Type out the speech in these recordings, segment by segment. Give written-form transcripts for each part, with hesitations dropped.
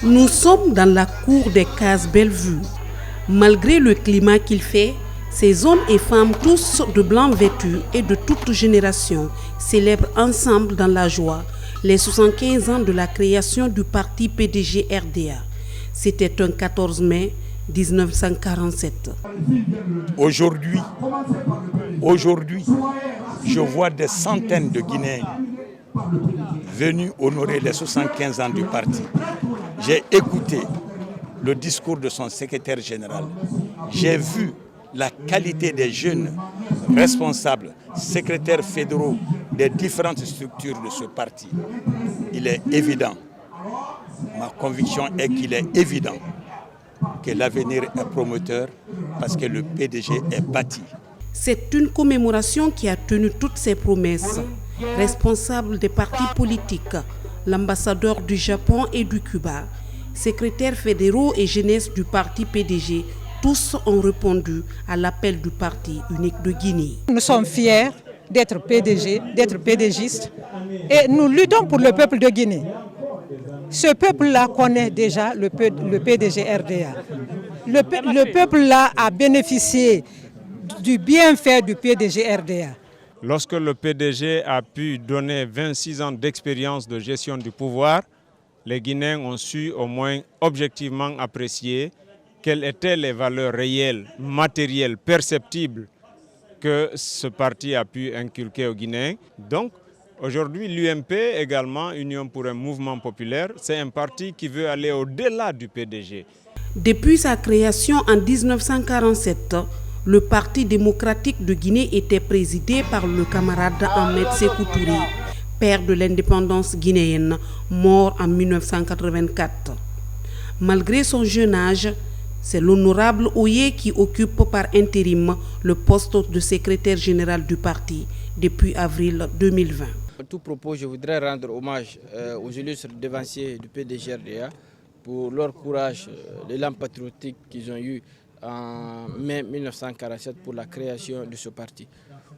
Nous sommes dans la cour des cases Bellevue. Malgré le climat qu'il fait, ces hommes et femmes, tous de blanc vêtus et de toute génération, célèbrent ensemble dans la joie les 75 ans de la création du parti PDG-RDA. C'était un 14 mai 1947. Aujourd'hui, je vois des centaines de Guinéens venus honorer les 75 ans du parti. J'ai écouté le discours de son secrétaire général. J'ai vu la qualité des jeunes responsables, secrétaires fédéraux des différentes structures de ce parti. Il est évident, ma conviction est qu'il est évident que l'avenir est prometteur parce que le PDG est bâti. C'est une commémoration qui a tenu toutes ses promesses. Responsables des partis politiques, l'ambassadeur du Japon et du Cuba, secrétaires fédéraux et jeunesse du parti PDG, tous ont répondu à l'appel du parti unique de Guinée. Nous sommes fiers d'être PDG, d'être PDGistes et nous luttons pour le peuple de Guinée. Ce peuple-là connaît déjà le PDG RDA. Le peuple-là a bénéficié du bienfait du PDG RDA. Lorsque le PDG a pu donner 26 ans d'expérience de gestion du pouvoir, les Guinéens ont su au moins objectivement apprécier quelles étaient les valeurs réelles, matérielles, perceptibles que ce parti a pu inculquer aux Guinéens. Donc, aujourd'hui, l'UMP, également, Union pour un mouvement populaire, c'est un parti qui veut aller au-delà du PDG. Depuis sa création en 1947, le Parti démocratique de Guinée était présidé par le camarade Ahmed Sékou Touré, père de l'indépendance guinéenne, mort en 1984. Malgré son jeune âge, c'est l'honorable Oye qui occupe par intérim le poste de secrétaire général du parti depuis avril 2020. À tout propos, je voudrais rendre hommage aux illustres devanciers du PDG-RDA pour leur courage, l'élan patriotique qu'ils ont eu en mai 1947 pour la création de ce parti.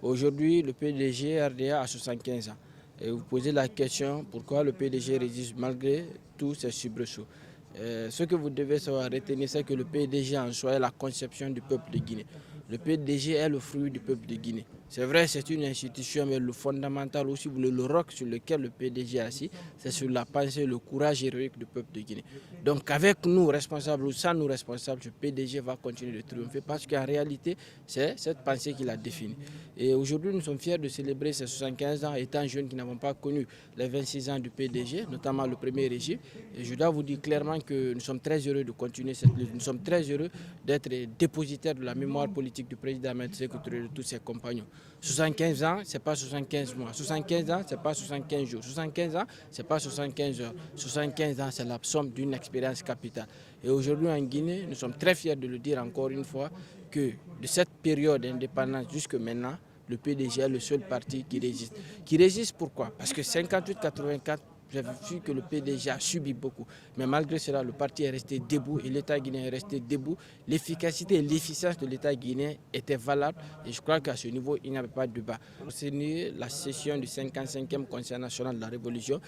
Aujourd'hui, le PDG-RDA a 75 ans. Et vous posez la question pourquoi le PDG résiste malgré tous ces soubresauts. Ce que vous devez savoir retenir, c'est que le PDG en soi est la conception du peuple de Guinée. Le PDG est le fruit du peuple de Guinée. C'est vrai, c'est une institution, mais le fondamental aussi, le roc sur lequel le PDG est assis, c'est sur la pensée, le courage héroïque du peuple de Guinée. Donc avec nous responsables ou sans nous responsables, le PDG va continuer de triompher parce qu'en réalité, c'est cette pensée qu'il a définie. Et aujourd'hui, nous sommes fiers de célébrer ces 75 ans étant jeunes qui n'avons pas connu les 26 ans du PDG, notamment le premier régime. Et je dois vous dire clairement que nous sommes très heureux de continuer cette lutte. Nous sommes très heureux d'être dépositaires de la mémoire politique du président Ahmed Sékou Touré et de tous ses compagnons. 75 ans, ce n'est pas 75 mois. 75 ans, ce n'est pas 75 jours. 75 ans, ce n'est pas 75 heures. 75 ans, c'est la somme d'une expérience capitale. Et aujourd'hui en Guinée, nous sommes très fiers de le dire encore une fois que de cette période d'indépendance jusqu'à maintenant, le PDG est le seul parti qui résiste. Qui résiste pourquoi? Parce que 58-84, j'ai vu que le PDG a subi beaucoup. Mais malgré cela, le parti est resté debout et l'État guinéen est resté debout. L'efficacité et l'efficience de l'État guinéen étaient valables et je crois qu'à ce niveau, il n'y avait pas de débat. C'est la session du 55e Conseil national de la Révolution,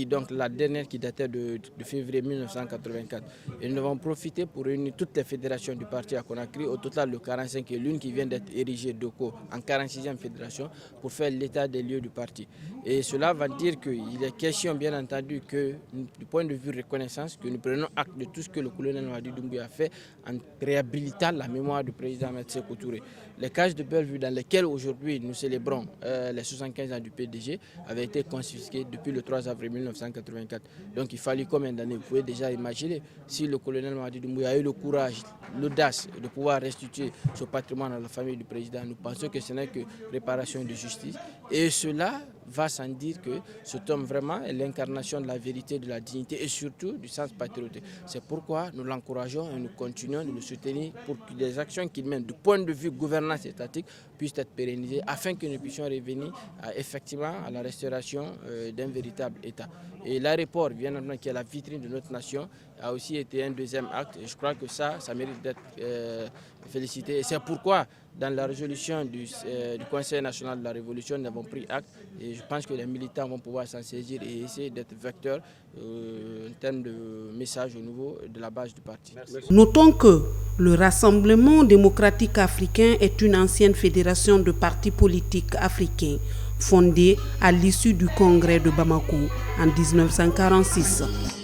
donc la dernière qui datait de février 1984. Et nous avons profité pour réunir toutes les fédérations du parti à Conakry, au total de 45 et l'une qui vient d'être érigée d'OCO en 46e fédération pour faire l'état des lieux du parti. Et cela va dire qu'il est question bien entendu que du point de vue reconnaissance, que nous prenons acte de tout ce que le colonel Mamadi Doumbouya a fait en réhabilitant la mémoire du président Ahmed Sékou Touré. Les cages de Bellevue dans lesquelles aujourd'hui nous célébrons les 75 ans du PDG avaient été confisquées depuis le 3 avril 1984. Donc il fallait combien d'années? Vous pouvez déjà imaginer si le colonel Mamadi Doumbouya a eu le courage, l'audace de pouvoir restituer ce patrimoine à la famille du président. Nous pensons que ce n'est que réparation de justice. Et cela va sans dire que cet homme vraiment est l'incarnation de la vérité, de la dignité et surtout du sens patriotique. C'est pourquoi nous l'encourageons et nous continuons de le soutenir pour que les actions qu'il mène du point de vue gouvernance étatique puissent être pérennisées afin que nous puissions revenir effectivement à la restauration d'un véritable État. Et l'aéroport, bien entendu, qui est la vitrine de notre nation, a aussi été un deuxième acte et je crois que ça mérite d'être félicité. Et c'est pourquoi dans la résolution du Conseil national de la Révolution, nous avons pris acte et je pense que les militants vont pouvoir s'en saisir et essayer d'être vecteurs en termes de message au niveau de la base du parti. Notons que le Rassemblement démocratique africain est une ancienne fédération de partis politiques africains fondée à l'issue du congrès de Bamako en 1946.